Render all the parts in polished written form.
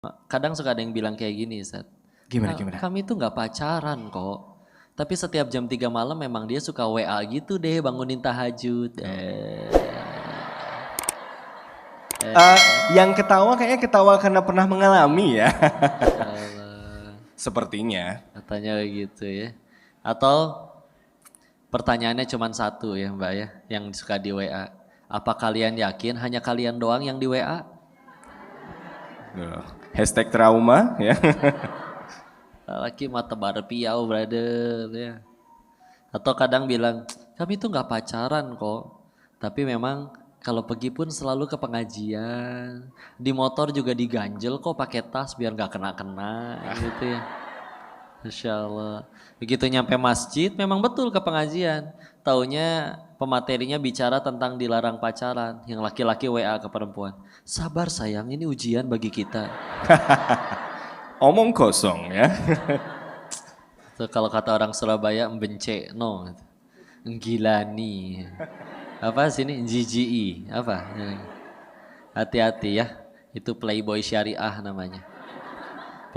Kadang suka ada yang bilang kayak gini, Ustaz. Gimana gimana? Kami tuh nggak pacaran kok. Tapi setiap jam 3 malam memang dia suka WA gitu deh, bangunin tahajud. Yang ketawa kayaknya ketawa karena pernah mengalami ya. Masya Allah. Sepertinya. Katanya gitu ya. Atau pertanyaannya cuma satu ya Mbak ya, yang suka di WA. Apa kalian yakin hanya kalian doang yang di WA? Hashtag trauma ya. Laki mata tebar piau brother ya. Atau kadang bilang, kami tuh nggak pacaran kok. Tapi memang kalau pergi pun selalu ke pengajian. Di motor juga diganjel kok pakai tas biar nggak kena-kena gitu ya. Masya Allah. Begitu nyampe masjid memang betul ke pengajian. Taunya pematerinya bicara tentang dilarang pacaran. Yang laki-laki WA ke perempuan. Sabar sayang, ini ujian bagi kita. Omong kosong ya. Tuh, kalau kata orang Surabaya embence no. Enggilani. Apa sini? GGI. Apa? Hati-hati ya. Itu playboy syariah namanya.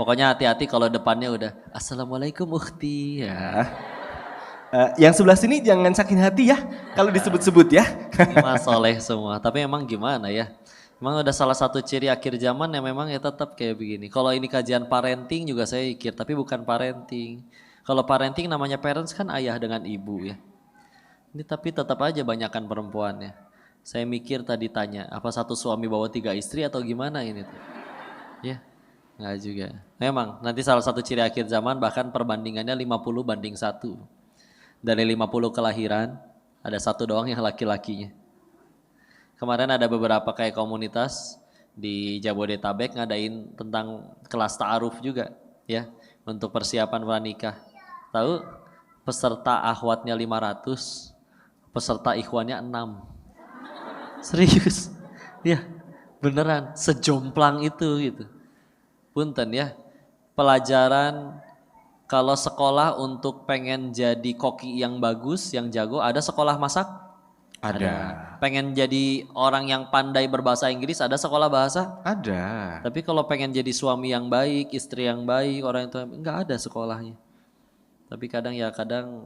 Pokoknya hati-hati kalau depannya udah Assalamualaikum ukhti ya. Yang sebelah sini jangan sakit hati ya kalau disebut-sebut ya. Mas soleh semua. Tapi emang gimana ya? Emang udah salah satu ciri akhir zaman yang memang ya tetap kayak begini. Kalau ini kajian parenting juga saya pikir, tapi bukan parenting. Kalau parenting namanya parents kan ayah dengan ibu ya. Ini tapi tetap aja banyakan perempuannya. Saya mikir tadi tanya, apa satu suami bawa 3 istri atau gimana ini tuh? Ya, nggak juga. Memang nanti salah satu ciri akhir zaman bahkan perbandingannya 50:1. Dari 50 kelahiran, ada satu doang yang laki-lakinya. Kemarin ada beberapa kayak komunitas di Jabodetabek ngadain tentang kelas ta'aruf juga ya untuk persiapan pranikah. Tahu peserta akhwatnya 500, peserta ikhwannya 6. Serius. Ya, beneran sejomplang itu gitu. Punten ya. Pelajaran kalau sekolah untuk pengen jadi koki yang bagus, yang jago, ada sekolah masak? Ada. Pengen jadi orang yang pandai berbahasa Inggris, ada sekolah bahasa? Ada. Tapi kalau pengen jadi suami yang baik, istri yang baik, orang itu enggak ada sekolahnya. Tapi kadang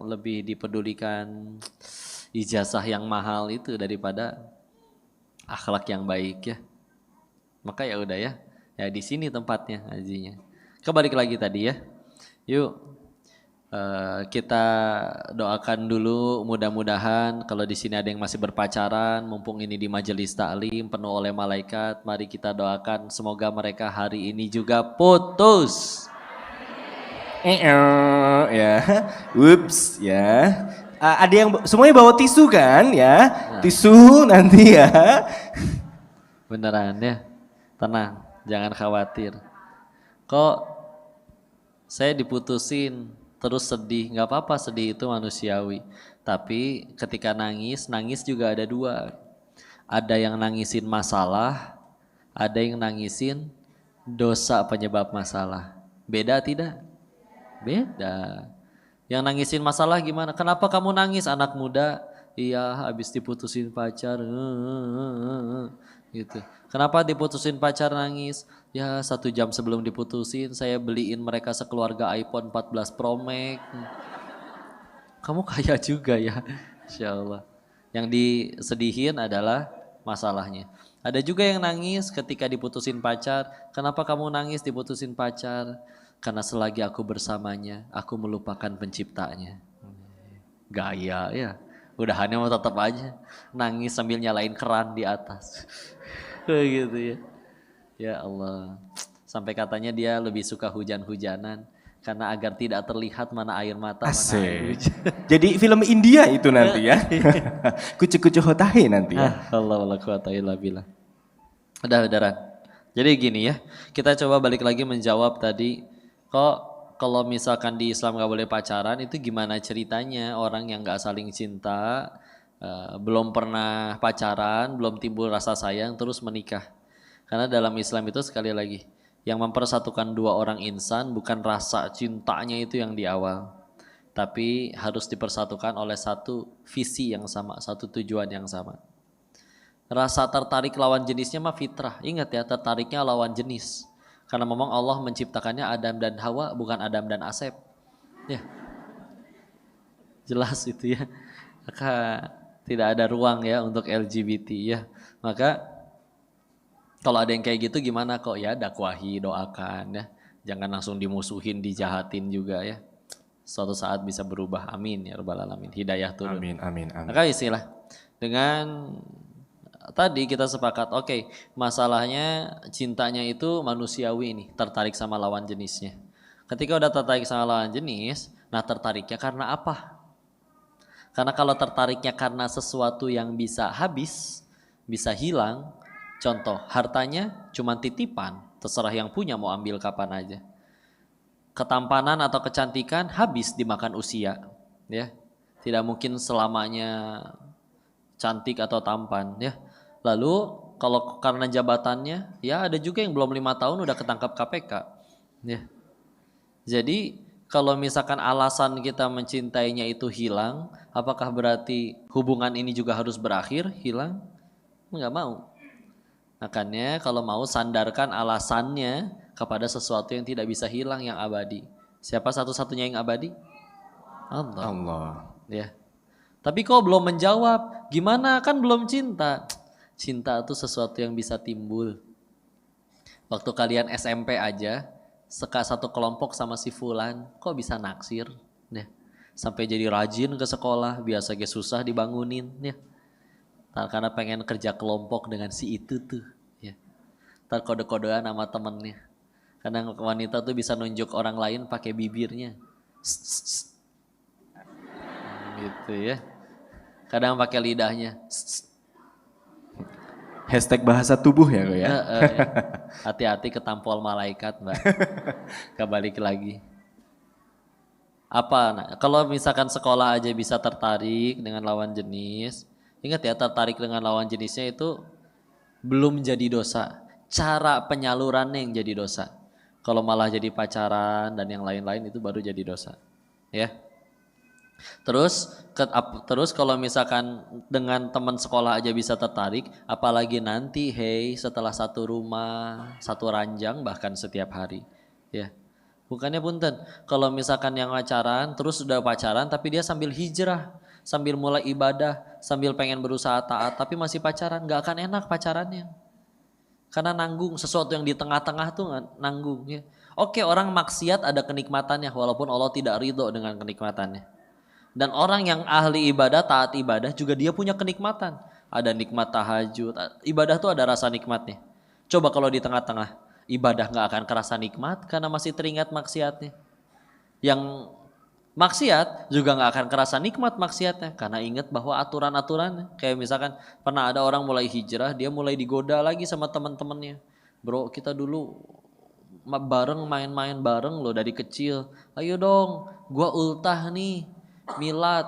lebih dipedulikan ijazah yang mahal itu daripada akhlak yang baik ya. Maka ya udah ya. Ya di sini tempatnya ngajinya. Kebalik lagi tadi ya. Yuk kita doakan dulu mudah-mudahan kalau di sini ada yang masih berpacaran, mumpung ini di majelis taklim penuh oleh malaikat, mari kita doakan semoga mereka hari ini juga putus. Ya. Whoops ya. Ada yang semuanya bawa tisu kan ya? Tisu nanti ya. Beneran ya, tenang, jangan khawatir. Kok saya diputusin terus sedih, nggak apa-apa, sedih itu manusiawi. Tapi ketika nangis, nangis juga ada dua. Ada yang nangisin masalah, ada yang nangisin dosa penyebab masalah. Beda tidak? Beda. Yang nangisin masalah gimana? Kenapa kamu nangis anak muda? Iya, habis diputusin pacar. Gitu. Kenapa diputusin pacar nangis? Ya 1 jam sebelum diputusin saya beliin mereka sekeluarga iPhone 14 Pro Max. Kamu kaya juga ya. Insya Allah. Yang disedihin adalah masalahnya. Ada juga yang nangis ketika diputusin pacar. Kenapa kamu nangis diputusin pacar? Karena selagi aku bersamanya, aku melupakan penciptanya. Gaya ya. Udahannya mau tetap aja. Nangis sambil nyalain keran di atas. Gitu ya. Ya Allah. Sampai katanya dia lebih suka hujan-hujanan. Karena agar tidak terlihat mana air mata, mana air hujan. Jadi film India itu nanti ya. Kucu-kucu hotahe nanti ya. Allah wala quwata illa billah. Udah. Jadi gini ya. Kita coba balik lagi menjawab tadi. Kok kalau misalkan di Islam gak boleh pacaran itu gimana ceritanya orang yang gak saling cinta, belum pernah pacaran, belum timbul rasa sayang terus menikah. Karena dalam Islam itu sekali lagi yang mempersatukan dua orang insan bukan rasa cintanya itu yang di awal. Tapi harus dipersatukan oleh satu visi yang sama, satu tujuan yang sama. Rasa tertarik lawan jenisnya mah fitrah. Ingat ya, tertariknya lawan jenis. Karena memang Allah menciptakannya Adam dan Hawa, bukan Adam dan Asep. Ya, jelas itu ya. Maka tidak ada ruang ya untuk LGBT ya. Maka kalau ada yang kayak gitu gimana kok ya, dakwahi, doakan ya. Jangan langsung dimusuhin, dijahatin juga ya. Suatu saat bisa berubah. Amin ya rabbal alamin. Hidayah turun. Amin, amin, amin. Maka istilah dengan tadi kita sepakat, oke, masalahnya cintanya itu manusiawi nih, tertarik sama lawan jenisnya. Ketika udah tertarik sama lawan jenis, nah tertariknya karena apa? Karena kalau tertariknya karena sesuatu yang bisa habis, bisa hilang, contoh hartanya cuma titipan, terserah yang punya mau ambil kapan aja. Ketampanan atau kecantikan habis dimakan usia, ya. Tidak mungkin selamanya cantik atau tampan, ya. Lalu kalau karena jabatannya, ya ada juga yang belum 5 tahun udah ketangkap KPK, ya. Jadi kalau misalkan alasan kita mencintainya itu hilang, apakah berarti hubungan ini juga harus berakhir, hilang? Enggak mau. Makanya kalau mau sandarkan alasannya kepada sesuatu yang tidak bisa hilang, yang abadi. Siapa satu-satunya yang abadi? Allah. Allah. Ya. Tapi kok belum menjawab? Gimana, kan belum cinta? Cinta itu sesuatu yang bisa timbul. Waktu kalian SMP aja, satu kelompok sama si Fulan, kok bisa naksir? Ya. Sampai jadi rajin ke sekolah, biasa susah dibangunin. Ya. Karena pengen kerja kelompok dengan si itu tuh. Ya. Ntar kode-kodean sama temennya. Kadang wanita tuh bisa nunjuk orang lain pakai bibirnya. Gitu ya. Kadang pakai lidahnya. Hashtag bahasa tubuh ya kok ya. Hati-hati ketampol malaikat mbak. Kebalik lagi. Apa? Nah, kalau misalkan sekolah aja bisa tertarik dengan lawan jenis. Ingat ya, tertarik dengan lawan jenisnya itu belum jadi dosa. Cara penyalurannya yang jadi dosa. Kalau malah jadi pacaran dan yang lain-lain itu baru jadi dosa. Ya. Terus kalau misalkan dengan teman sekolah aja bisa tertarik, apalagi nanti setelah satu rumah, satu ranjang bahkan setiap hari. Ya. Bukannya punten, kalau misalkan yang pacaran terus udah pacaran tapi dia sambil hijrah, sambil mulai ibadah, sambil pengen berusaha taat tapi masih pacaran, gak akan enak pacarannya. Karena nanggung, sesuatu yang di tengah-tengah tuh nanggung ya. Oke, orang maksiat ada kenikmatannya walaupun Allah tidak ridho dengan kenikmatannya. Dan orang yang ahli ibadah, taat ibadah juga dia punya kenikmatan. Ada nikmat tahajud, ibadah tuh ada rasa nikmatnya. Coba kalau di tengah-tengah, ibadah gak akan kerasa nikmat karena masih teringat maksiatnya. Yang maksiat juga gak akan kerasa nikmat maksiatnya karena ingat bahwa aturan-aturannya. Kayak misalkan pernah ada orang mulai hijrah, dia mulai digoda lagi sama teman-temannya. Bro, kita dulu bareng main-main bareng loh dari kecil. Ayo dong, gua ultah nih, milad.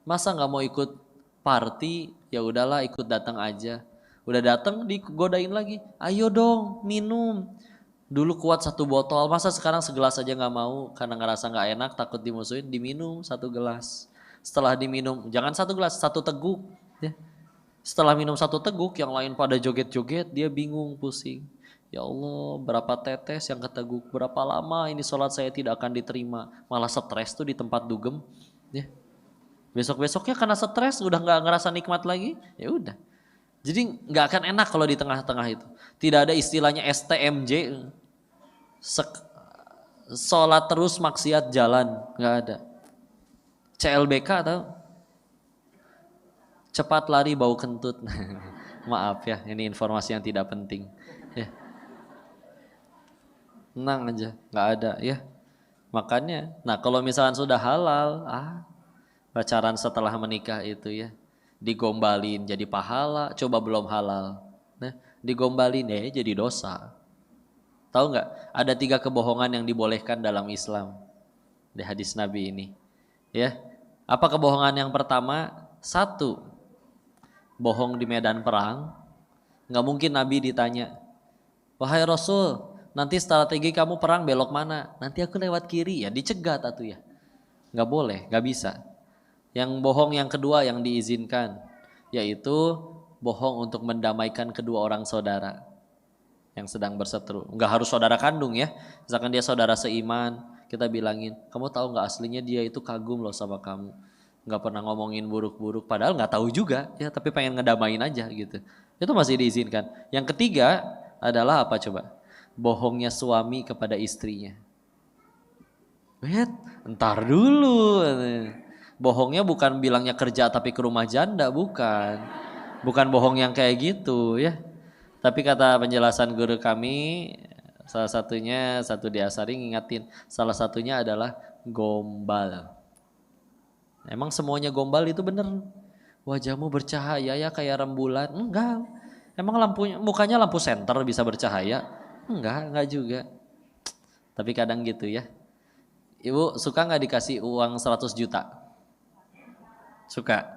Masa nggak mau ikut party? Ya udahlah, ikut datang aja. Udah datang digodain lagi. Ayo dong, minum. Dulu kuat 1 botol, masa sekarang segelas aja nggak mau karena ngerasa nggak enak, takut dimusuhin, diminum 1 gelas. Setelah diminum, jangan 1 gelas, 1 teguk. Ya. Setelah minum 1 teguk, yang lain pada joget-joget, dia bingung, pusing. Ya Allah, berapa tetes yang keteguk, berapa lama ini sholat saya tidak akan diterima. Malah stres tuh di tempat dugem. Ya. Besok-besoknya karena stres udah nggak ngerasa nikmat lagi, ya udah. Jadi nggak akan enak kalau di tengah-tengah itu. Tidak ada istilahnya STMJ, sholat terus maksiat jalan, nggak ada. CLBK atau cepat lari bau kentut. Maaf ya, ini informasi yang tidak penting. Ya. Tenang aja, nggak ada ya. Makanya, nah kalau misalkan sudah halal, pacaran setelah menikah itu ya, digombalin jadi pahala, coba belum halal. Nah, digombalin jadi dosa. Tahu nggak? Ada 3 kebohongan yang dibolehkan dalam Islam di hadis Nabi ini. Ya, apa kebohongan yang pertama? 1, bohong di medan perang. Nggak mungkin Nabi ditanya, wahai Rasul, nanti strategi kamu perang belok mana? Nanti aku lewat kiri, ya dicegat atuh ya. Nggak boleh, nggak bisa. Yang bohong yang kedua yang diizinkan, yaitu bohong untuk mendamaikan kedua orang saudara. yang sedang berseteru. Enggak harus saudara kandung ya. Misalkan dia saudara seiman, kita bilangin, kamu tahu nggak aslinya dia itu kagum loh sama kamu. Nggak pernah ngomongin buruk-buruk, padahal nggak tahu juga ya, tapi pengen ngedamain aja gitu. Itu masih diizinkan. Yang ketiga adalah apa coba? Bohongnya suami kepada istrinya. Entar dulu. Bohongnya bukan bilangnya kerja tapi ke rumah janda, bukan. Bukan bohong yang kayak gitu ya. Tapi kata penjelasan guru kami, salah satunya, satu di Asari ngingatin, salah satunya adalah gombal. Emang semuanya gombal itu bener? Wajahmu bercahaya ya kayak rembulan? Enggak. Emang mukanya lampu senter bisa bercahaya? Enggak juga. Tapi kadang gitu ya. Ibu suka gak dikasih uang 100 juta? Suka?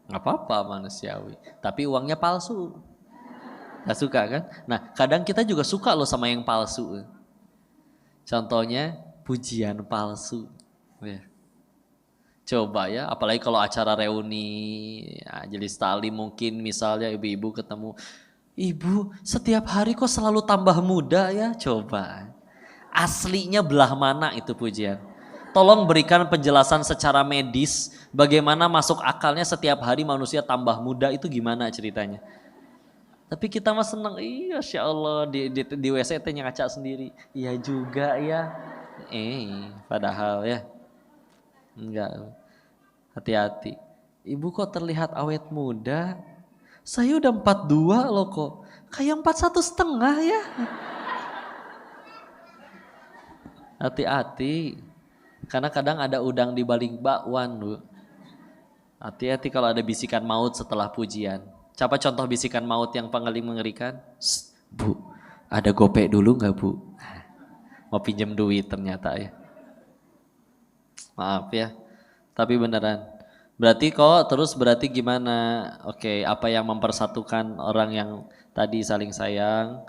Gak apa-apa manusiawi. Tapi uangnya palsu. Gak suka kan? Nah kadang kita juga suka loh sama yang palsu. Contohnya pujian palsu. Ya. Coba ya, apalagi kalau acara reuni, ya, jadi tali mungkin misalnya ibu-ibu ketemu. Ibu setiap hari kok selalu tambah muda ya? Coba. Aslinya belah mana itu pujian? Tolong berikan penjelasan secara medis bagaimana masuk akalnya setiap hari manusia tambah muda itu gimana ceritanya. Tapi kita mah seneng, iya Masya Allah di WC teh ngaca sendiri. Iya juga ya. Padahal ya. Enggak. Hati-hati. Ibu kok terlihat awet muda? Saya udah 42 loh kok. Kayak 41,5 ya. Hati-hati. Karena kadang ada udang di balik bakwan, Bu. Hati-hati kalau ada bisikan maut setelah pujian. Coba contoh bisikan maut yang paling mengerikan. Bu, ada gopek dulu gak Bu? Mau pinjam duit ternyata ya. Maaf ya. Tapi beneran. Berarti kok terus berarti gimana? Oke, apa yang mempersatukan orang yang tadi saling sayang?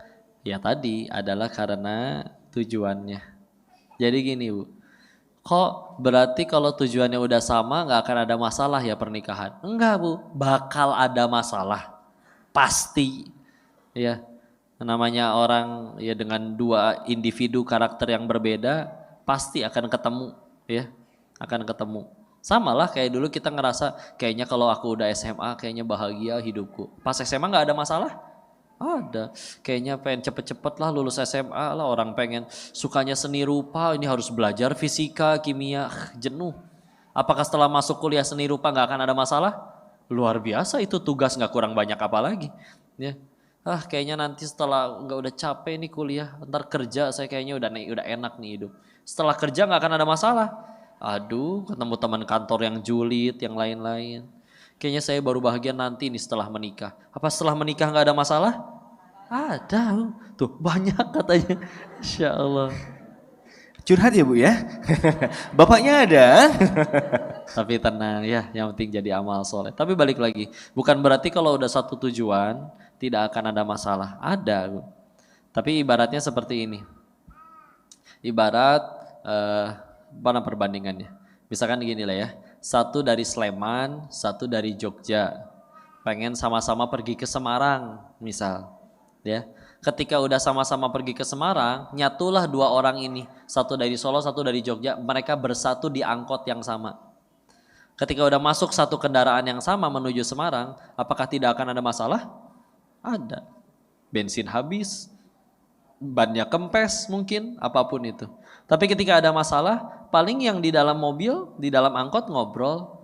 Ya tadi adalah karena tujuannya. Jadi gini Bu. Kok berarti kalau tujuannya udah sama gak akan ada masalah ya pernikahan? Enggak Bu, bakal ada masalah. Pasti. Ya, namanya orang ya dengan dua individu karakter yang berbeda pasti akan ketemu ya, akan ketemu. Sama lah kayak dulu kita ngerasa kayaknya kalau aku udah SMA kayaknya bahagia hidupku. Pas SMA gak ada masalah? Ada. Kayaknya pengen cepet-cepet lah lulus SMA lah, orang pengen sukanya seni rupa, ini harus belajar fisika, kimia, jenuh. Apakah setelah masuk kuliah seni rupa gak akan ada masalah? Luar biasa itu tugas gak kurang banyak apa lagi. Ya. Kayaknya nanti setelah nggak udah capek nih kuliah, ntar kerja saya kayaknya udah enak nih hidup. Setelah kerja nggak akan ada masalah. Aduh, ketemu teman kantor yang julid, yang lain-lain. Kayaknya saya baru bahagia nanti nih setelah menikah. Apa setelah menikah nggak ada masalah? Ada, tuh banyak katanya. Insya Allah. Curhat ya Bu ya? Bapaknya ada. Tapi tenang ya, yang penting jadi amal soleh. Tapi balik lagi, bukan berarti kalau udah satu tujuan tidak akan ada masalah. Ada. Tapi ibaratnya seperti ini. Ibarat mana perbandingannya? Misalkan gini lah ya. Satu dari Sleman, satu dari Jogja. Pengen sama-sama pergi ke Semarang, misal. Ya. Ketika udah sama-sama pergi ke Semarang, nyatulah dua orang ini. Satu dari Solo, satu dari Jogja. Mereka bersatu di angkot yang sama. Ketika udah masuk satu kendaraan yang sama menuju Semarang, apakah tidak akan ada masalah? Ada. Bensin habis, bannya kempes mungkin, apapun itu. Tapi ketika ada masalah, paling yang di dalam mobil, di dalam angkot ngobrol,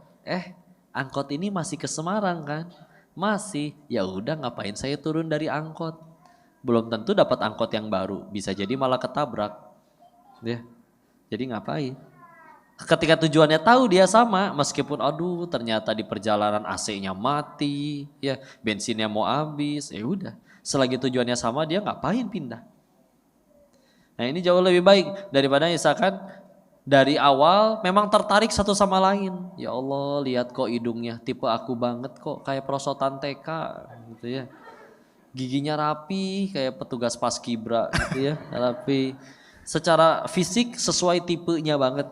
angkot ini masih ke Semarang kan? Masih, ya udah ngapain saya turun dari angkot? Belum tentu dapat angkot yang baru, bisa jadi malah ketabrak. Ya. Jadi ngapain? Ketika tujuannya tahu dia sama, meskipun aduh ternyata di perjalanan AC-nya mati, ya bensinnya mau habis, ya udah. Selagi tujuannya sama dia ngapain pindah? Nah ini jauh lebih baik daripada misalkan dari awal memang tertarik satu sama lain. Ya Allah lihat kok hidungnya tipe aku banget kok kayak perosotan TK gitu ya. Giginya rapi kayak petugas paskibra gitu ya, rapi. Secara fisik sesuai tipenya banget.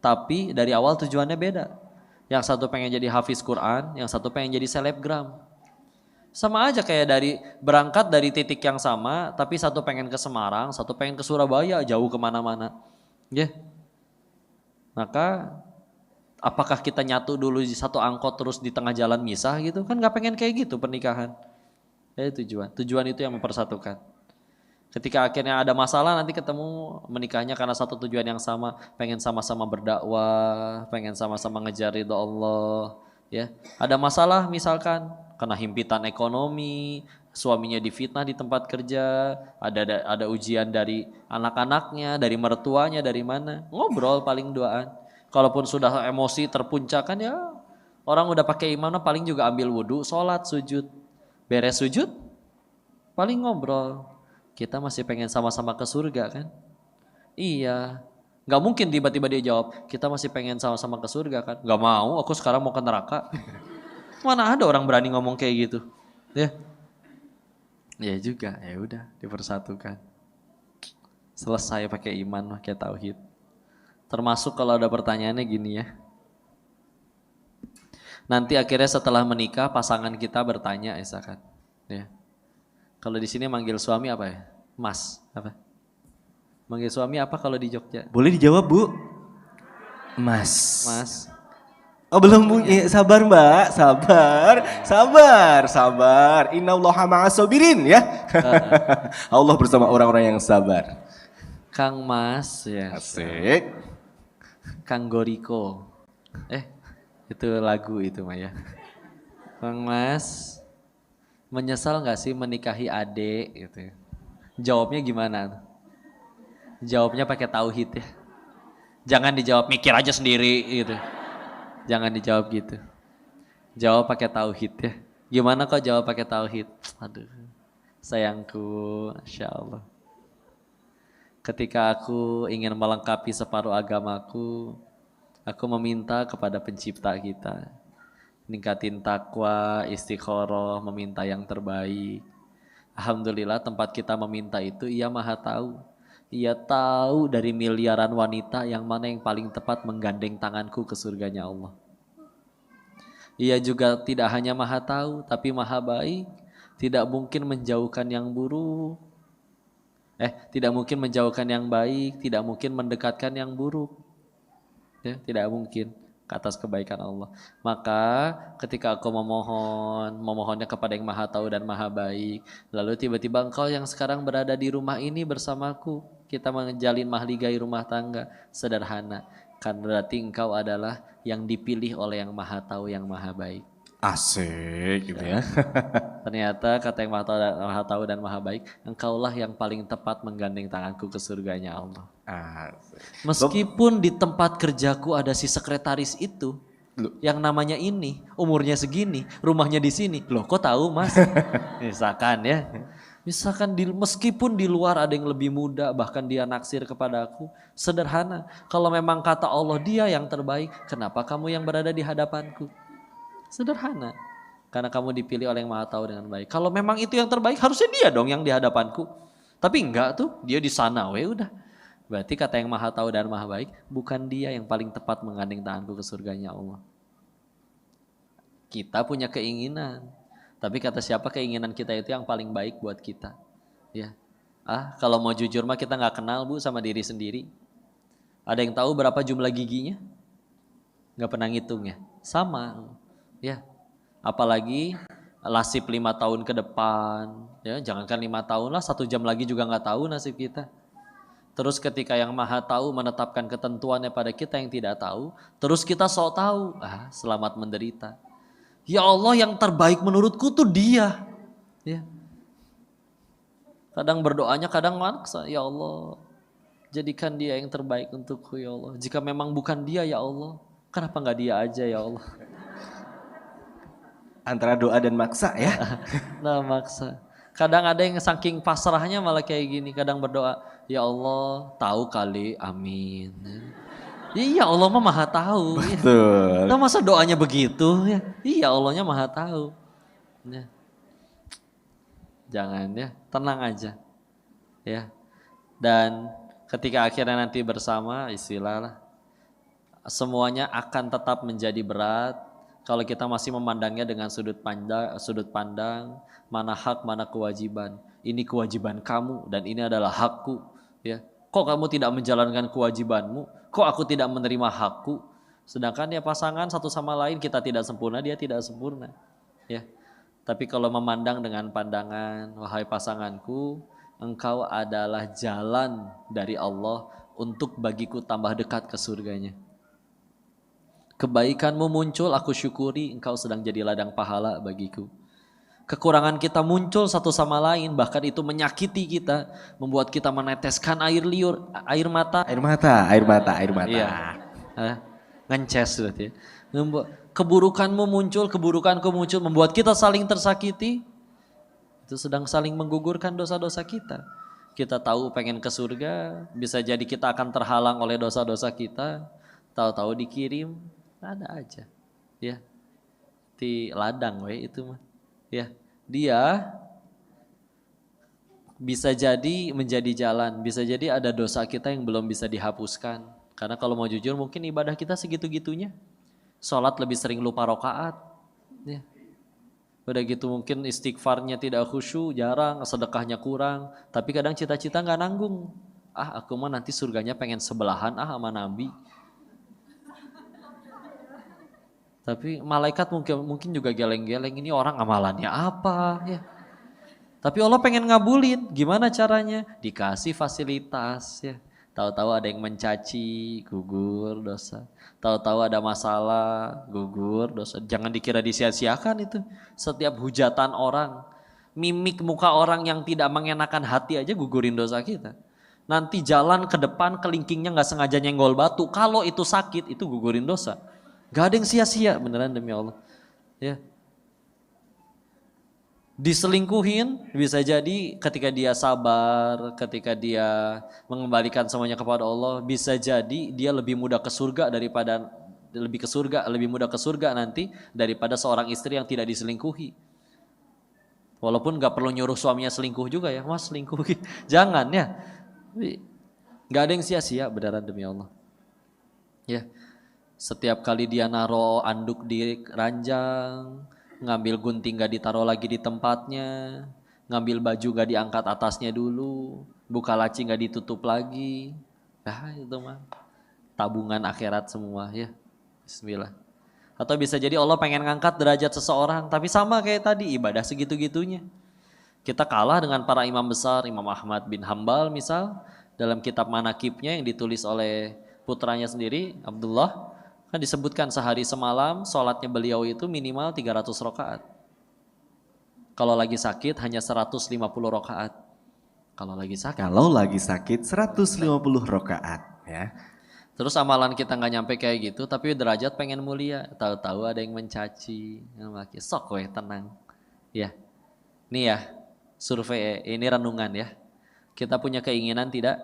Tapi dari awal tujuannya beda. Yang satu pengen jadi hafiz Quran, yang satu pengen jadi selebgram. Sama aja kayak dari berangkat dari titik yang sama, tapi satu pengen ke Semarang, satu pengen ke Surabaya, jauh kemana-mana. Ya, maka apakah kita nyatu dulu di satu angkot terus di tengah jalan misah gitu? Kan nggak pengen kayak gitu pernikahan. Tujuan itu yang mempersatukan. Ketika akhirnya ada masalah nanti ketemu menikahnya karena satu tujuan yang sama, pengen sama-sama berdakwah, pengen sama-sama ngejar ridho Allah, ya. Ada masalah misalkan kena himpitan ekonomi, suaminya difitnah di tempat kerja, ada ujian dari anak-anaknya, dari mertuanya, dari mana? Ngobrol paling duaan. Kalaupun sudah emosi terpuncak kan ya orang udah pakai imam paling juga ambil wudhu, sholat, sujud. Beres sujud, paling ngobrol. Kita masih pengen sama-sama ke surga kan? Iya. Gak mungkin tiba-tiba dia jawab, kita masih pengen sama-sama ke surga kan? Gak mau, aku sekarang mau ke neraka. Mana ada orang berani ngomong kayak gitu? Ya, ya juga, ya udah dipersatukan. Selesai pakai iman, pakai tauhid. Termasuk kalau ada pertanyaannya gini ya. Nanti akhirnya setelah menikah pasangan kita bertanya misalkan, ya. Kalau di sini manggil suami apa ya? Mas, apa? Manggil suami apa kalau di Jogja? Boleh dijawab, Bu? Mas. Mas. Oh belum punya, sabar Mbak, sabar. Innallaha ma'as-sabirin ya. Allah bersama orang-orang yang sabar. Kang Mas ya. Asik. Kang Goriko. Itu lagu itu Maya. Kang Mas, menyesal gak sih menikahi adik gitu? Jawabnya gimana? Jawabnya pakai tauhid ya. Jangan dijawab mikir aja sendiri gitu. Jangan dijawab gitu. Jawab pakai tauhid ya. Gimana kok jawab pakai tauhid? Aduh, sayangku, Masya Allah. Ketika aku ingin melengkapi separuh agamaku, aku meminta kepada pencipta kita. Ningkatin takwa, istiqoroh, meminta yang terbaik. Alhamdulillah tempat kita meminta itu Ia maha tahu. Ia tahu dari miliaran wanita yang mana yang paling tepat menggandeng tanganku ke surganya Allah. Ia juga tidak hanya maha tahu tapi maha baik. Tidak mungkin menjauhkan yang buruk. Tidak mungkin menjauhkan yang baik, tidak mungkin mendekatkan yang buruk. Ya, tidak mungkin. Atas kebaikan Allah. Maka ketika aku memohonnya kepada yang maha tahu dan maha baik. Lalu tiba-tiba engkau yang sekarang berada di rumah ini bersamaku. Kita menjalin mahligai rumah tangga. Sederhana. Karena berarti engkau adalah yang dipilih oleh yang maha tahu, yang maha baik. Asik gitu ya. Ternyata kata yang maha tahu dan maha baik. Engkaulah yang paling tepat menggandeng tanganku ke surganya Allah. Meskipun di tempat kerjaku ada si sekretaris itu, yang namanya ini, umurnya segini, rumahnya di sini. Loh kok tahu Mas? Misalkan ya. Misalkan meskipun di luar ada yang lebih muda, bahkan dia naksir kepada aku. Sederhana, kalau memang kata Allah dia yang terbaik, kenapa kamu yang berada di hadapanku? Sederhana, karena kamu dipilih oleh yang maha tahu dengan baik. Kalau memang itu yang terbaik, harusnya dia dong yang di hadapanku. Tapi enggak tuh, dia di sana, udah. Berarti kata yang maha tahu dan maha baik, bukan dia yang paling tepat menggandeng tanganku ke surganya Allah. Kita punya keinginan, tapi kata siapa keinginan kita itu yang paling baik buat kita. Ya, kalau mau jujur mah kita nggak kenal Bu sama diri sendiri. Ada yang tahu berapa jumlah giginya? Nggak pernah ngitung ya. Sama, ya. Apalagi nasib 5 tahun ke depan, ya jangankan 5 tahun lah, 1 jam lagi juga nggak tahu nasib kita. Terus ketika yang maha tahu menetapkan ketentuannya pada kita yang tidak tahu, terus kita sok tahu, selamat menderita. Ya Allah yang terbaik menurutku tuh dia. Ya. Kadang berdoanya, kadang maksa, ya Allah jadikan dia yang terbaik untukku ya Allah. Jika memang bukan dia ya Allah, kenapa gak dia aja ya Allah. Antara doa dan maksa ya. Nah maksa. Kadang ada yang saking pasrahnya malah kayak gini, kadang berdoa, ya Allah tahu kali, amin. Iya Allah mah maha tahu. Betul. Nah masa doanya begitu ya? Iya Allahnya maha tahu. Ya. Jangan ya, tenang aja. Ya. Dan ketika akhirnya nanti bersama, istilahlah, semuanya akan tetap menjadi berat, Kalau kita masih memandangnya dengan sudut pandang, mana hak, mana kewajiban. Ini kewajiban kamu dan ini adalah hakku. Ya, kok kamu tidak menjalankan kewajibanmu? Kok aku tidak menerima hakku? Sedangkan ya pasangan satu sama lain kita tidak sempurna, dia tidak sempurna. Ya, tapi kalau memandang dengan pandangan, wahai pasanganku, engkau adalah jalan dari Allah untuk bagiku tambah dekat ke surganya. Kebaikanmu muncul, aku syukuri engkau sedang jadi ladang pahala bagiku. Kekurangan kita muncul satu sama lain, bahkan itu menyakiti kita, membuat kita meneteskan air liur, air mata. Air mata, air mata, air mata. Iya, ngences berarti. Keburukanmu muncul, keburukanku muncul, membuat kita saling tersakiti. Itu sedang saling menggugurkan dosa-dosa kita. Kita tahu pengen ke surga, bisa jadi kita akan terhalang oleh dosa-dosa kita. Tahu-tahu dikirim, ada aja. Ya, di ladang itu mah. Ya, dia bisa jadi menjadi jalan, bisa jadi ada dosa kita yang belum bisa dihapuskan. Karena kalau mau jujur mungkin ibadah kita segitu-gitunya. Sholat lebih sering lupa rokaat. Ya. Udah gitu mungkin istighfarnya tidak khusyuk, jarang, sedekahnya kurang. Tapi kadang cita-cita gak nanggung. Aku mah nanti surganya pengen sebelahan sama Nabi. Tapi malaikat mungkin juga geleng-geleng, ini orang amalannya apa ya. Tapi Allah pengen ngabulin, gimana caranya? Dikasih fasilitas ya. Tahu-tahu ada yang mencaci, gugur dosa. Tahu-tahu ada masalah, gugur dosa. Jangan dikira disia-siakan itu. Setiap hujatan orang, mimik muka orang yang tidak mengenakan hati aja gugurin dosa kita. Nanti jalan ke depan kelingkingnya gak sengaja nyenggol batu. Kalau itu sakit, itu gugurin dosa. Gak ada yang sia-sia beneran demi Allah. Ya. Diselingkuhin bisa jadi ketika dia sabar, ketika dia mengembalikan semuanya kepada Allah, bisa jadi dia lebih mudah ke surga lebih mudah ke surga nanti daripada seorang istri yang tidak diselingkuhi. Walaupun gak perlu nyuruh suaminya selingkuh juga ya, mas selingkuhi. Jangan ya. Gak ada yang sia-sia beneran demi Allah. Ya. Setiap kali dia naro anduk di ranjang, ngambil gunting gak ditaruh lagi di tempatnya, ngambil baju gak diangkat atasnya dulu, buka laci gak ditutup lagi. Itu mah tabungan akhirat semua ya. Bismillah. Atau bisa jadi Allah pengen ngangkat derajat seseorang, tapi sama kayak tadi ibadah segitu-gitunya. Kita kalah dengan para imam besar, Imam Ahmad bin Hambal misal, dalam kitab Manaqibnya yang ditulis oleh putranya sendiri, Abdullah. Kan disebutkan sehari semalam sholatnya beliau itu minimal 300 rakaat. Kalau lagi sakit hanya 150 rakaat. Kalau lagi sakit 150 rakaat ya. Terus amalan kita nggak nyampe kayak gitu, tapi derajat pengen mulia. Tahu-tahu ada yang mencaci, sok weh tenang. Ya, nih ya survei ini renungan ya. Kita punya keinginan tidak?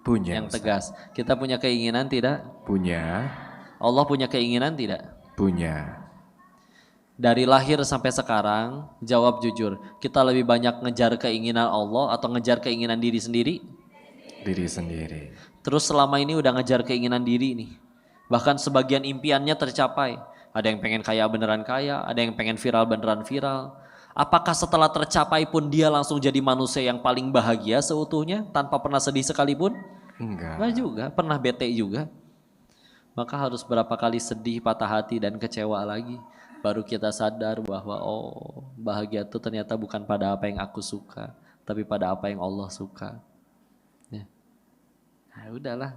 Punya. Yang tegas. Kita punya keinginan tidak? Punya. Allah punya keinginan tidak? Punya. Dari lahir sampai sekarang, jawab jujur. Kita lebih banyak ngejar keinginan Allah atau ngejar keinginan diri sendiri? Diri sendiri. Terus selama ini udah ngejar keinginan diri nih. Bahkan sebagian impiannya tercapai. Ada yang pengen kaya beneran kaya, ada yang pengen viral beneran viral. Apakah setelah tercapai pun dia langsung jadi manusia yang paling bahagia seutuhnya tanpa pernah sedih sekalipun? Enggak juga, pernah bete juga. Maka harus berapa kali sedih, patah hati dan kecewa lagi. Baru kita sadar bahwa bahagia itu ternyata bukan pada apa yang aku suka, tapi pada apa yang Allah suka. Ya. Nah, udahlah,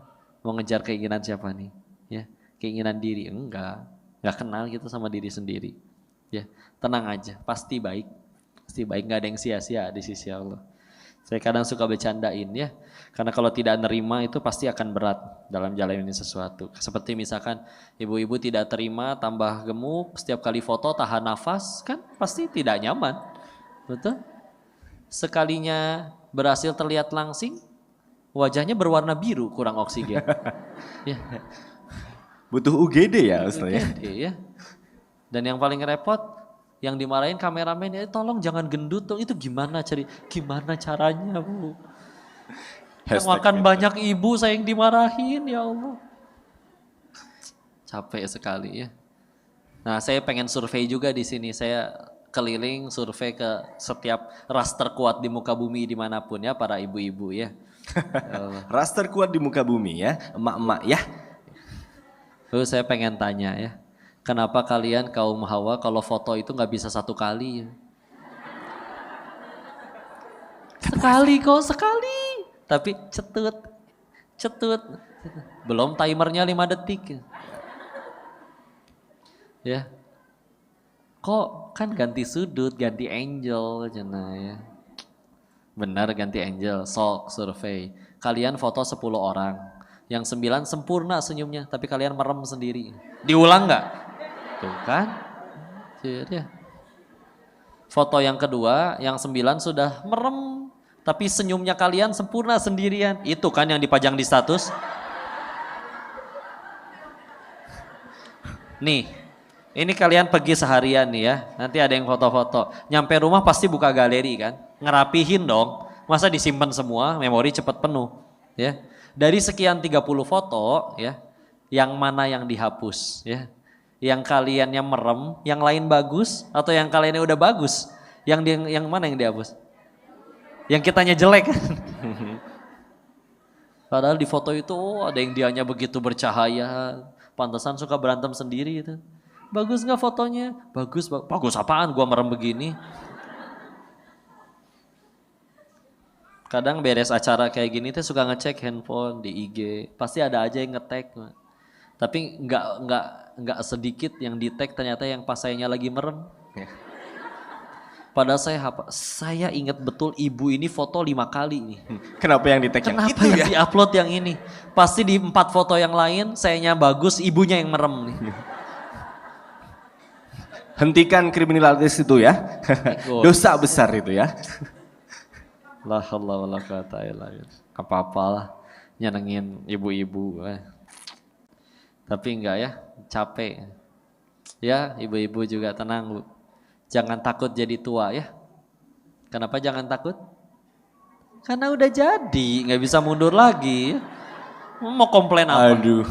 mau ngejar keinginan siapa nih? Ya, keinginan diri enggak kenal kita sama diri sendiri. Ya, tenang aja, pasti baik, nggak ada yang sia-sia di sisi Allah. Saya kadang suka bercandain ya, karena kalau tidak nerima itu pasti akan berat dalam jalanin sesuatu. Seperti misalkan ibu-ibu tidak terima tambah gemuk, setiap kali foto tahan nafas, kan pasti tidak nyaman, betul? Sekalinya berhasil terlihat langsing, wajahnya berwarna biru, kurang oksigen. Ya. Butuh UGD ya Ustaz ya. Dan yang paling repot, yang dimarahin kameramen, tolong jangan gendut dong, itu gimana caranya Bu? Yang makan banyak ibu saya yang dimarahin, ya Allah. Capek sekali ya. Nah, saya pengen survei juga di sini. Saya keliling survei ke setiap ras terkuat di muka bumi dimanapun ya, para ibu-ibu ya. Ras terkuat di muka bumi ya, emak-emak ya. Lalu saya pengen tanya ya, kenapa kalian kaum Hawa kalau foto itu nggak bisa satu kali? Sekali kok, sekali. Tapi cetut, cetut. Belum timernya 5 detik. Ya, kok kan ganti sudut, ganti angle, cina ya. Benar ganti angle, sok survei. Kalian foto 10 orang, yang 9 sempurna senyumnya, tapi kalian merem sendiri. Diulang nggak? Tuh kan? Ya. Foto yang kedua, yang 9 sudah merem, tapi senyumnya kalian sempurna sendirian. Itu kan yang dipajang di status. Nih, ini kalian pergi seharian nih ya, nanti ada yang foto-foto. Nyampe rumah pasti buka galeri kan, ngerapihin dong. Masa disimpan semua, memori cepat penuh. Ya, dari sekian 30 foto ya, yang mana yang dihapus ya? Yang kaliannya merem, yang lain bagus, atau yang kaliannya udah bagus? Yang mana yang dihapus? Yang kitanya jelek kan? Padahal di foto itu ada yang dianya begitu bercahaya, pantesan suka berantem sendiri itu. Bagus nggak fotonya? Bagus, bagus apaan? Gua merem begini. Kadang beres acara kayak gini tuh suka ngecek handphone di IG, pasti ada aja yang nge-tag. Tapi nggak sedikit yang di-tag ternyata yang pas sayanya lagi merem. Padahal saya ingat betul ibu ini foto 5 kali nih. Kenapa yang di-tag yang Kenapa itu yang ya? di-upload yang ini? Pasti di 4 foto yang lain sayanya bagus, ibunya yang merem nih. Hentikan kriminalitas itu ya. Dosa besar itu ya. La haula wala quwata illa billah. Apa-apalah nyenengin ibu-ibu. Tapi enggak ya, capek. Ya, ibu-ibu juga tenang, Bu. Jangan takut jadi tua ya. Kenapa jangan takut? Karena udah jadi, nggak bisa mundur lagi. Mau komplain apa? Aduh.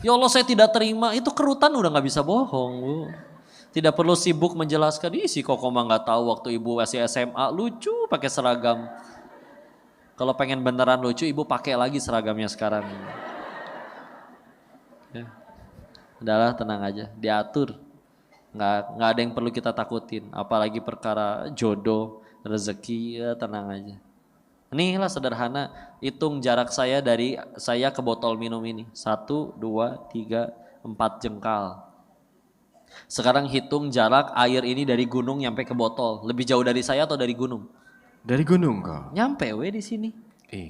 Ya Allah saya tidak terima, itu kerutan udah nggak bisa bohong, Bu. Tidak perlu sibuk menjelaskan, si Koko mah nggak tahu waktu ibu masih SMA lucu pakai seragam. Kalau pengen beneran lucu, ibu pakai lagi seragamnya sekarang. Ya. Udahlah tenang aja, diatur. Nggak ada yang perlu kita takutin, apalagi perkara jodoh, rezeki, ya tenang aja. Inilah sederhana, hitung jarak saya dari saya ke botol minum ini. 1, 2, 3, 4 jengkal. Sekarang hitung jarak air ini dari gunung nyampe ke botol. Lebih jauh dari saya atau dari gunung? Dari gunung kok. Nyampe di sini.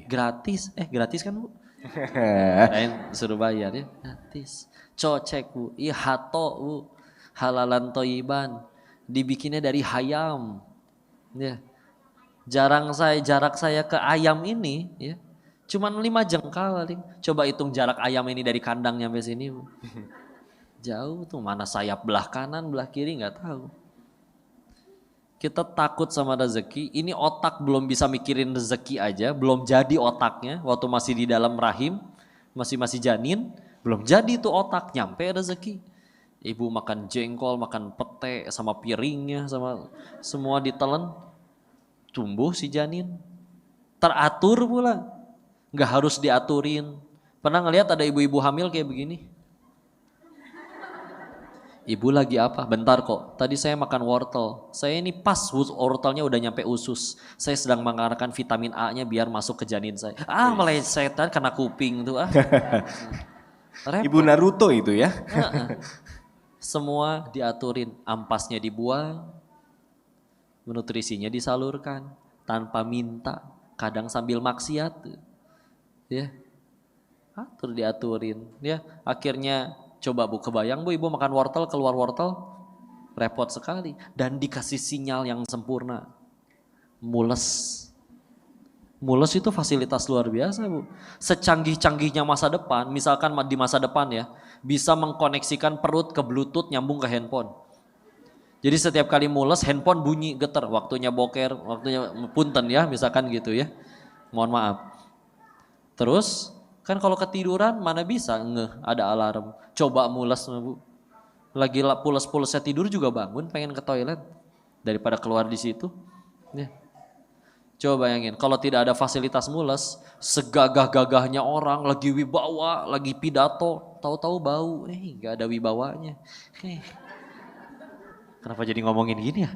Gratis. Gratis kan Bu? Lain suruh bayar ya. Gratis. Cocek Bu. Iya hato Bu. Halalan toyiban. Dibikinnya dari hayam. Ya. Jarak saya ke ayam ini ya. Cuman 5 jengkal. Coba hitung jarak ayam ini dari kandang nyampe sini Bu. Jauh tuh, mana sayap belah kanan, belah kiri nggak tahu. Kita takut sama rezeki, ini otak belum bisa mikirin rezeki aja, belum jadi otaknya waktu masih di dalam rahim, masih janin, belum jadi tuh otak, nyampe rezeki. Ibu makan jengkol, makan pete sama piringnya, sama semua ditelan, tumbuh si janin. Teratur pula, nggak harus diaturin. Pernah ngelihat ada ibu-ibu hamil kayak begini? Ibu lagi apa? Bentar kok, tadi saya makan wortel. Saya ini pas wortelnya udah nyampe usus. Saya sedang mengarahkan vitamin A-nya biar masuk ke janin saya. Melesetan kena kuping tuh Ibu Naruto itu ya. Semua diaturin, ampasnya dibuang, nutrisinya disalurkan tanpa minta, kadang sambil maksiat. Ya. Atur diaturin, ya. Akhirnya coba Bu, kebayang Bu ibu makan wortel, keluar wortel, repot sekali. Dan dikasih sinyal yang sempurna, mules. Mules itu fasilitas luar biasa Bu. Secanggih-canggihnya masa depan, misalkan di masa depan ya, bisa mengkoneksikan perut ke bluetooth nyambung ke handphone. Jadi setiap kali mules handphone bunyi getar, waktunya boker, waktunya punten ya, misalkan gitu ya. Mohon maaf. Terus kan kalau ketiduran mana bisa ada alarm. Coba mules Bu. Lagi pules-pulesnya tidur juga bangun pengen ke toilet daripada keluar di situ. Ya. Coba bayangin kalau tidak ada fasilitas mules, segagah-gagahnya orang lagi wibawa, lagi pidato, tahu-tahu bau, nggak ada wibawanya. Kenapa jadi ngomongin gini ya?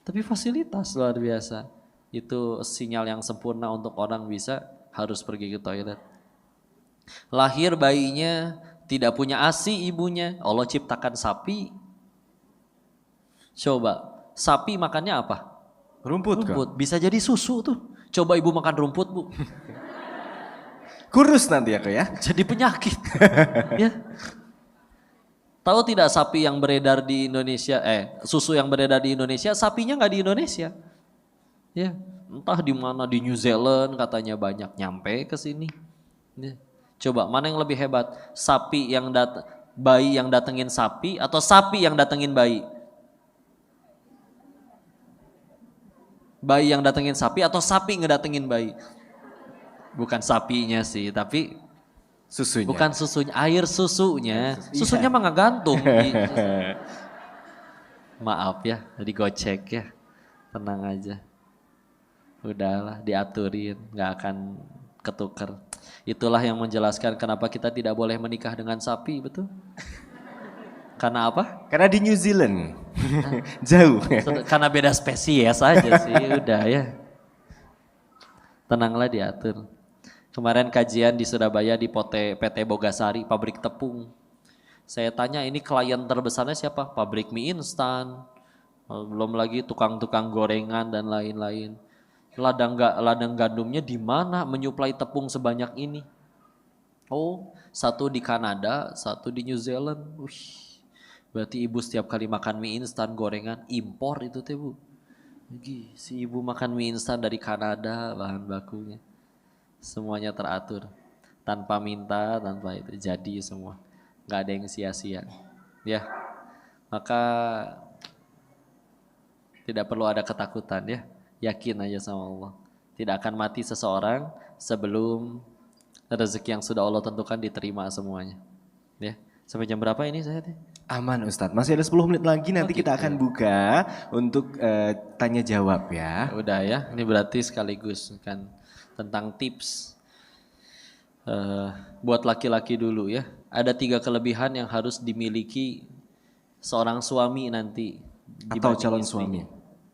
Tapi fasilitas luar biasa. Itu sinyal yang sempurna untuk orang bisa harus pergi ke toilet. Lahir bayinya tidak punya ASI ibunya. Allah ciptakan sapi. Coba, sapi makannya apa? Rumput. Bisa jadi susu tuh. Coba ibu makan rumput, Bu. Kurus nanti ya, ya? Jadi penyakit. Ya. Tahu tidak sapi yang beredar di Indonesia, susu yang beredar di Indonesia, sapinya nggak di Indonesia. Ya, entah di mana, di New Zealand katanya banyak, nyampe ke sini. Ya. Coba mana yang lebih hebat? Bayi yang datengin sapi atau sapi yang datengin bayi? Bayi yang datengin sapi atau sapi ngedatengin bayi? Bukan sapinya sih, tapi susunya. Bukan susunya, air susunya. Susunya mah nggak gantung. Maaf ya, digocek ya. Tenang aja. Udahlah, diaturin, nggak akan ketukar. Itulah yang menjelaskan kenapa kita tidak boleh menikah dengan sapi, betul? Karena apa? Karena di New Zealand. Jauh. Karena beda spesies aja sih, udah ya. Tenanglah diatur. Kemarin kajian di Surabaya di PT Bogasari, pabrik tepung. Saya tanya ini klien terbesarnya siapa? Pabrik mie instan. Belum lagi tukang-tukang gorengan dan lain-lain. Ladang gandumnya di mana menyuplai tepung sebanyak ini? Oh, satu di Kanada, satu di New Zealand. Berarti ibu setiap kali makan mie instan gorengan impor itu teh, Bu. Si ibu makan mie instan dari Kanada bahan bakunya. Semuanya teratur, tanpa minta, tanpa itu jadi semua, nggak ada yang sia-sia, ya. Maka tidak perlu ada ketakutan ya, yakin aja sama Allah. Tidak akan mati seseorang sebelum rezeki yang sudah Allah tentukan diterima semuanya, ya. Sampai jam berapa ini saya? Aman Ustadz, masih ada 10 menit lagi nanti kita akan buka untuk tanya jawab ya. Udah ya, ini berarti sekaligus kan. Tentang tips buat laki-laki dulu ya. Ada 3 kelebihan yang harus dimiliki seorang suami nanti. Atau calon suami.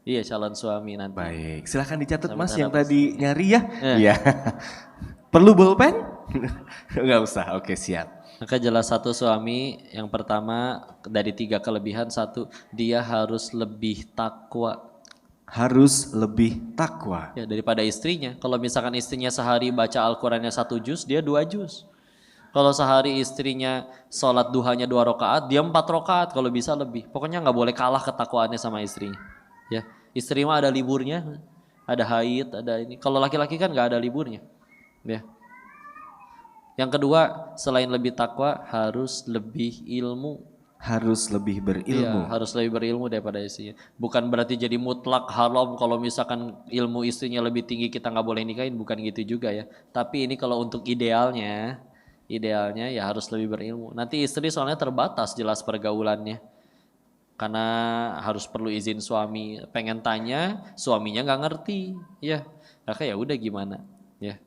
Iya, calon suami nanti. Baik, silahkan dicatat Mas yang tadi nyari ya. Iya. Perlu bolpen? Enggak usah, oke siap. Maka jelas satu suami yang pertama dari 3 kelebihan, satu dia harus lebih takwa. Harus lebih takwa. Ya, daripada istrinya. Kalau misalkan istrinya sehari baca Al-Qurannya 1 juz, dia 2 juz. Kalau sehari istrinya sholat duhanya 2 rakaat, dia 4 rakaat kalau bisa lebih. Pokoknya nggak boleh kalah ketakwaannya sama istrinya. Ya, istri mah ada liburnya, ada haid, ada ini. Kalau laki-laki kan nggak ada liburnya. Ya. Yang kedua, selain lebih takwa, harus lebih ilmu. Harus lebih berilmu. Iya, harus lebih berilmu daripada istrinya. Bukan berarti jadi mutlak haram kalau misalkan ilmu istrinya lebih tinggi kita nggak boleh nikahin, bukan gitu juga ya. Tapi ini kalau untuk idealnya ya harus lebih berilmu. Nanti istri soalnya terbatas jelas pergaulannya. Karena harus perlu izin suami, pengen tanya, suaminya nggak ngerti, ya. Maka ya udah gimana, ya.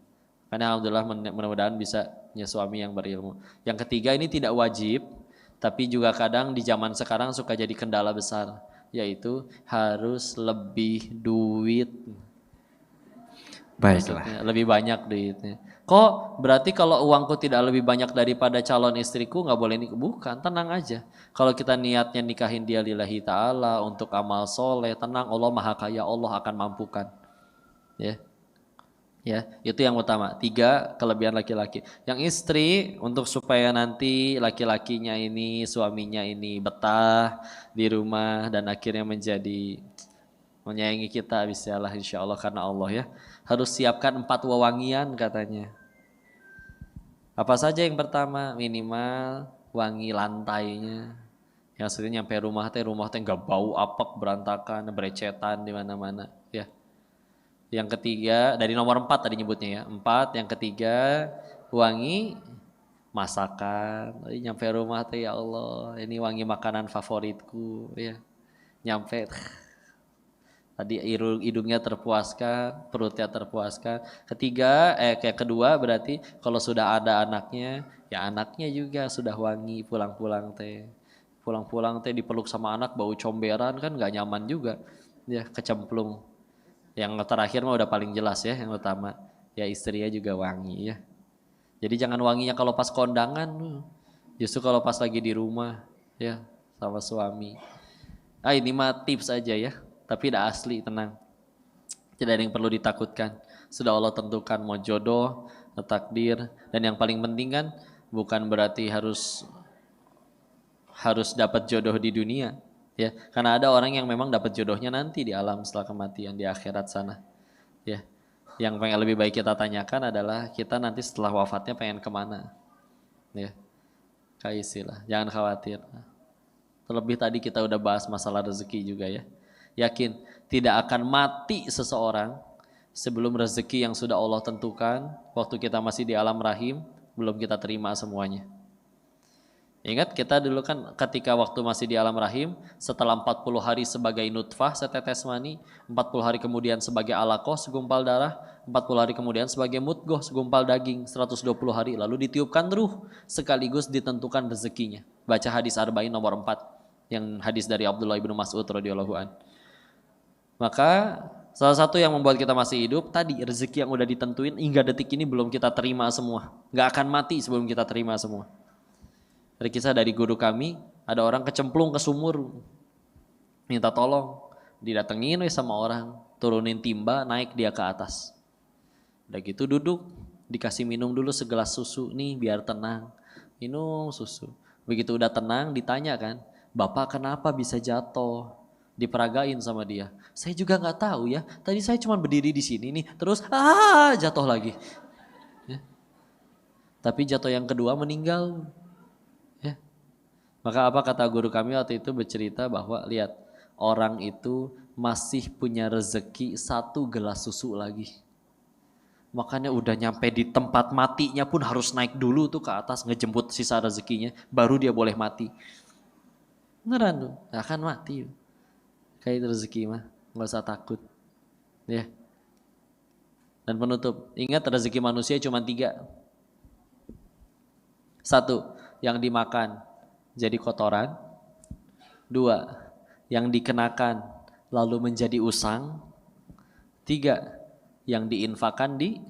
Karena alhamdulillah mudah-mudahan bisa punya suami yang berilmu. Yang ketiga ini tidak wajib. Tapi juga kadang di zaman sekarang suka jadi kendala besar, yaitu harus lebih duit. Baiklah. Maksudnya, lebih banyak duitnya. Kok berarti kalau uangku tidak lebih banyak daripada calon istriku nggak boleh nikah? Bukan, tenang aja. Kalau kita niatnya nikahin dia lillahi ta'ala untuk amal soleh, tenang, Allah maha kaya, Allah akan mampukan. Ya. Ya, itu yang utama. 3 kelebihan laki-laki. Yang istri untuk supaya nanti laki-lakinya ini, suaminya ini betah di rumah dan akhirnya menjadi menyayangi kita, bismillah insyaallah karena Allah ya. Harus siapkan 4 wewangian katanya. Apa saja yang pertama? Minimal wangi lantainya. Yang maksudnya nyampe rumah teh nggak bau apek berantakan, berecetan di mana-mana ya. Yang ketiga, dari nomor 4 tadi nyebutnya ya. 4, yang ketiga wangi masakan, nyampe rumah teh ya Allah, ini wangi makanan favoritku, ya. Nyampe tadi hidungnya terpuaskan, perutnya terpuaskan. Kayak kedua berarti kalau sudah ada anaknya, ya anaknya juga sudah wangi pulang-pulang teh. Pulang-pulang teh dipeluk sama anak bau comberan kan nggak nyaman juga. Ya kecemplung. Yang terakhir mah udah paling jelas ya, yang utama. Ya istrinya juga wangi ya. Jadi jangan wanginya kalau pas kondangan, justru kalau pas lagi di rumah ya sama suami. Ini mah tips aja ya, tapi tidak asli, tenang. Tidak ada yang perlu ditakutkan. Sudah Allah tentukan mau jodoh, takdir, dan yang paling penting kan bukan berarti harus dapat jodoh di dunia, ya. Karena ada orang yang memang dapat jodohnya nanti di alam setelah kematian di akhirat sana, ya. Yang pengen lebih baik kita tanyakan adalah kita nanti setelah wafatnya pengen kemana, ya. Kaisilah, jangan khawatir. Terlebih tadi kita udah bahas masalah rezeki juga ya. Yakin tidak akan mati seseorang sebelum rezeki yang sudah Allah tentukan waktu kita masih di alam rahim belum kita terima semuanya. Ingat kita dulu kan ketika waktu masih di alam rahim, setelah 40 hari sebagai nutfah setetes mani, 40 hari kemudian sebagai alaqah segumpal darah, 40 hari kemudian sebagai mudghah segumpal daging, 120 hari lalu ditiupkan ruh sekaligus ditentukan rezekinya. Baca hadis Arba'in nomor 4 yang hadis dari Abdullah bin Mas'ud radhiyallahu an. Maka salah satu yang membuat kita masih hidup tadi rezeki yang udah ditentuin hingga detik ini belum kita terima semua. Gak akan mati sebelum kita terima semua. Dari kisah dari guru kami, ada orang kecemplung ke sumur, minta tolong, didatengin sama orang, turunin timba, naik dia ke atas. Udah gitu duduk, dikasih minum dulu segelas susu nih biar tenang, minum susu. Begitu udah tenang ditanya kan, Bapak kenapa bisa jatuh? Diperagain sama dia. Saya juga nggak tahu ya, tadi saya cuma berdiri di sini nih, terus jatuh lagi. Ya. Tapi jatuh yang kedua meninggal. Maka apa kata guru kami waktu itu bercerita bahwa lihat orang itu masih punya rezeki 1 gelas susu lagi. Makanya udah nyampe di tempat matinya pun harus naik dulu tuh ke atas ngejemput sisa rezekinya baru dia boleh mati. Beneran tuh, gak akan mati. Kayak rezeki mah, gak usah takut. Ya. Dan penutup, ingat rezeki manusia cuma 3. 1, yang dimakan jadi kotoran. 2, yang dikenakan lalu menjadi usang. 3, yang diinfakkan di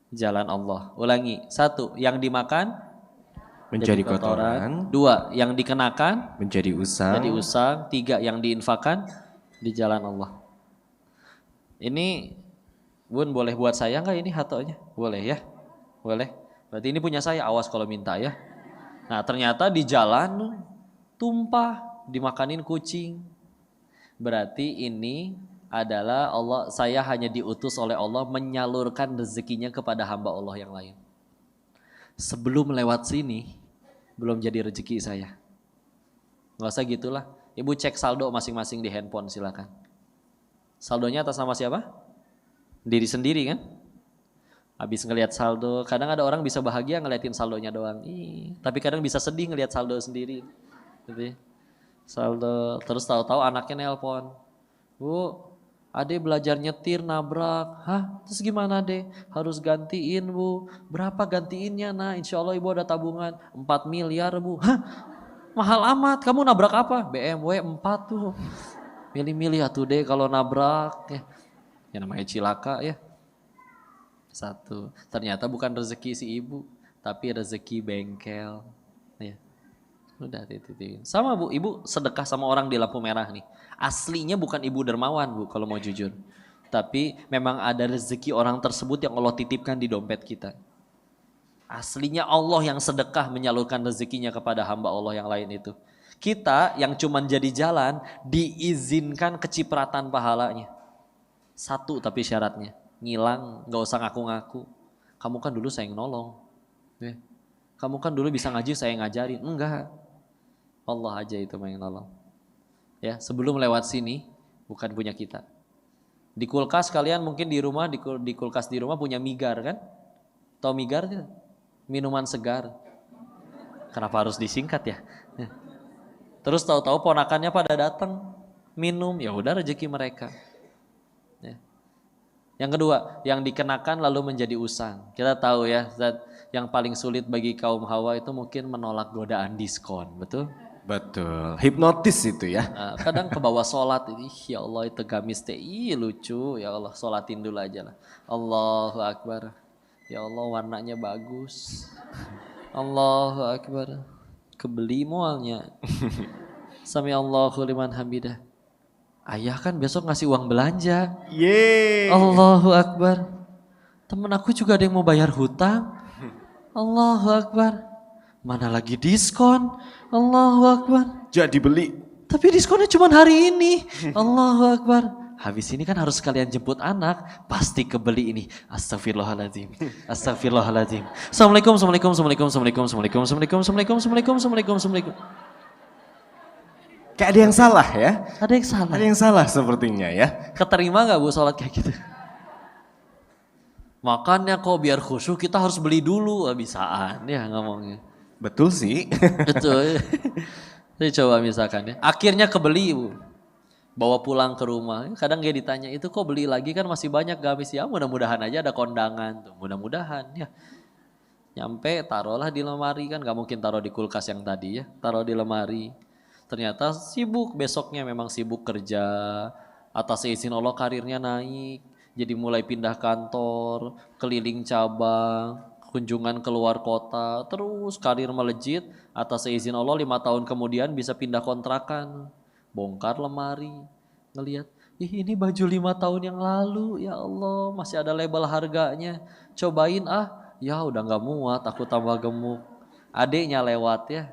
jalan Allah. Ulangi, 1, yang dimakan menjadi kotoran. 2, yang dikenakan menjadi usang. 3, yang diinfakkan di jalan Allah. Ini Bun boleh buat saya nggak ini hatonya? Boleh ya? Boleh. Berarti ini punya saya, awas kalau minta ya. Nah ternyata di jalan tumpah dimakanin kucing. Berarti ini adalah saya hanya diutus oleh Allah menyalurkan rezekinya kepada hamba Allah yang lain. Sebelum lewat sini belum jadi rezeki saya. Nggak usah gitulah. Ibu cek saldo masing-masing di handphone silakan. Saldonya atas nama siapa? Diri sendiri kan? Habis ngelihat saldo, kadang ada orang bisa bahagia ngeliatin saldonya doang. Tapi kadang bisa sedih ngelihat saldo sendiri. Gitu ya. Saldo, terus tahu-tahu anaknya nelpon. Bu, Ade belajar nyetir nabrak. Hah? Terus gimana Ade? Harus gantiin Bu. Berapa gantiinnya? Nah insya Allah Ibu ada tabungan 4 miliar Bu. Hah? Mahal amat. Kamu nabrak apa? BMW 4 tuh. Milih-milih atuh deh kalau nabrak. Ya namanya cilaka ya. 1, ternyata bukan rezeki si ibu, tapi rezeki bengkel. Ya. Udah titik. Sama Bu, ibu sedekah sama orang di lampu merah nih. Aslinya bukan ibu dermawan Bu kalau mau jujur. Tapi memang ada rezeki orang tersebut yang Allah titipkan di dompet kita. Aslinya Allah yang sedekah menyalurkan rezekinya kepada hamba Allah yang lain itu. Kita yang cuman jadi jalan diizinkan kecipratan pahalanya. 1 tapi syaratnya. Ngilang, gak usah ngaku-ngaku. Kamu kan dulu saya yang nolong. Ya. Kamu kan dulu bisa ngaji saya yang ngajarin. Enggak. Allah aja itu yang nolong. Ya, sebelum lewat sini bukan punya kita. Di kulkas kalian mungkin di rumah di kulkas di rumah punya migar kan? Tahu migar tidak? Minuman segar. Kenapa harus disingkat ya? Terus tahu-tahu ponakannya pada datang minum, ya udah rezeki mereka. Ya. Yang kedua, yang dikenakan lalu menjadi usang. Kita tahu ya, yang paling sulit bagi kaum Hawa itu mungkin menolak godaan diskon, betul? Betul. Hipnotis itu ya. Nah, kadang ke bawah sholat, ya Allah itu gamis teh, lucu, ya Allah sholatin dulu aja lah. Allahu Akbar, ya Allah warnanya bagus. Allahu Akbar, kebeli mualnya. Sami Allahu liman hamidah. Ayah kan besok ngasih uang belanja. Yeay. Allahu Akbar. Temen aku juga ada yang mau bayar hutang. Allahu Akbar. Mana lagi diskon. Allahu Akbar. Jadi beli. Tapi diskonnya cuma hari ini. Allahu Akbar. Habis ini kan harus kalian jemput anak. Pasti kebeli ini. Astagfirullahaladzim. Astagfirullahaladzim. Assalamualaikum, assalamualaikum, assalamualaikum, assalamualaikum, assalamualaikum, assalamualaikum, assalamualaikum, assalamualaikum, assalamualaikum, assalamualaikum. Kayak ada yang salah ya. Ada yang salah. Ada yang salah sepertinya ya. Keterima gak Bu sholat kayak gitu? Makanya kok biar khusyuk kita harus beli dulu. Bisaan ya ngomongnya. Betul sih. Betul. Jadi coba misalkan ya. Akhirnya kebeli Bu. Bawa pulang ke rumah. Kadang dia ditanya itu kok beli lagi kan masih banyak gamis. Ya mudah-mudahan aja ada kondangan tuh. Mudah-mudahan ya. Nyampe taruhlah di lemari kan. Gak mungkin taruh di kulkas yang tadi ya. Taruh di lemari. Ternyata sibuk, besoknya memang sibuk kerja, atas izin Allah karirnya naik, jadi mulai pindah kantor, keliling cabang, kunjungan keluar kota, terus karir melejit, atas izin Allah 5 tahun kemudian bisa pindah kontrakan, bongkar lemari, ngelihat, ini baju 5 tahun yang lalu, ya Allah masih ada label harganya, cobain ya udah gak muat, aku tambah gemuk, adeknya lewat ya.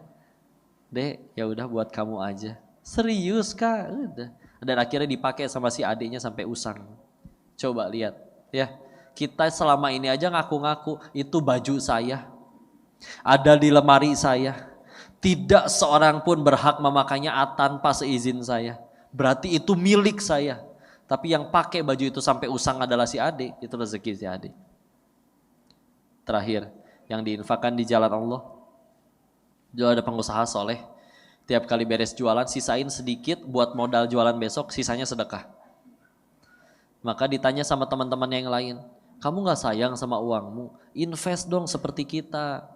Dek, ya udah buat kamu aja. Serius Kak? Udah. Dan akhirnya dipakai sama si adiknya sampai usang. Coba lihat, ya. Kita selama ini aja ngaku-ngaku itu baju saya. Ada di lemari saya. Tidak seorang pun berhak memakainya tanpa seizin saya. Berarti itu milik saya. Tapi yang pakai baju itu sampai usang adalah si adik, itu rezeki si adik. Terakhir, yang diinfakkan di jalan Allah. Juga ada pengusaha soleh, tiap kali beres jualan sisain sedikit buat modal jualan besok, sisanya sedekah. Maka ditanya sama teman-teman yang lain, kamu gak sayang sama uangmu? Invest dong seperti kita.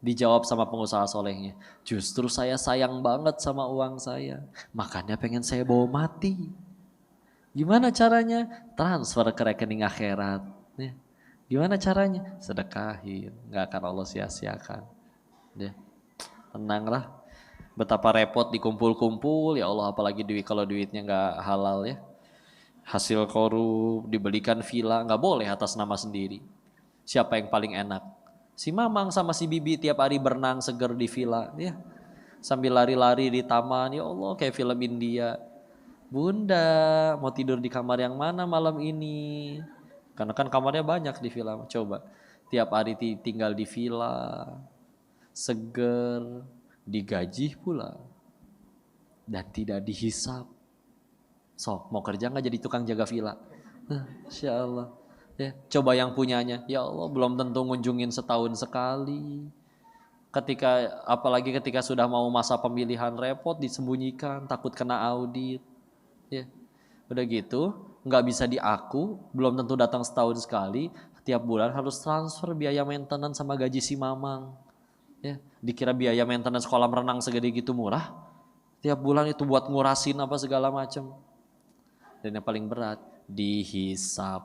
Dijawab sama pengusaha solehnya, justru saya sayang banget sama uang saya, makanya pengen saya bawa mati. Gimana caranya? Transfer ke rekening akhirat. Gimana caranya? Sedekahin, gak akan Allah sia-siakan. Tenanglah, betapa repot dikumpul-kumpul, ya Allah apalagi kalau duitnya gak halal ya. Hasil korup, dibelikan villa, gak boleh atas nama sendiri. Siapa yang paling enak? Si Mamang sama si Bibi tiap hari berenang seger di villa ya. Sambil lari-lari di taman, ya Allah kayak film India. Bunda mau tidur di kamar yang mana malam ini? Karena kan kamarnya banyak di villa, coba. Tiap hari tinggal di villa. Seger, digaji pula, dan tidak dihisap. Sok, mau kerja nggak jadi tukang jaga villa? Insya Allah. Ya, coba yang punyanya, ya Allah belum tentu ngunjungin setahun sekali. Apalagi ketika sudah mau masa pemilihan repot disembunyikan, takut kena audit. Ya, udah gitu, nggak bisa diaku, belum tentu datang setahun sekali. Tiap bulan harus transfer biaya maintenance sama gaji si Mamang. Ya, dikira biaya maintenance kolam renang segede gitu murah. Tiap bulan itu buat ngurasin apa segala macam. Dan yang paling berat, dihisap.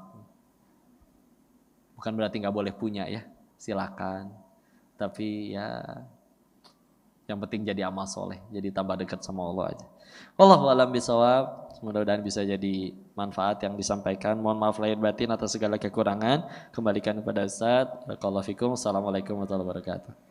Bukan berarti nggak boleh punya ya, silakan. Tapi ya, yang penting jadi amal soleh, jadi tambah dekat sama Allah aja. Wallahu a'lam bishawab. Mudah-mudahan bisa jadi manfaat yang disampaikan. Mohon maaf lahir batin atas segala kekurangan. Kembalikan kepada Ustaz. Barakallahu fikum. Assalamualaikum warahmatullahi wabarakatuh.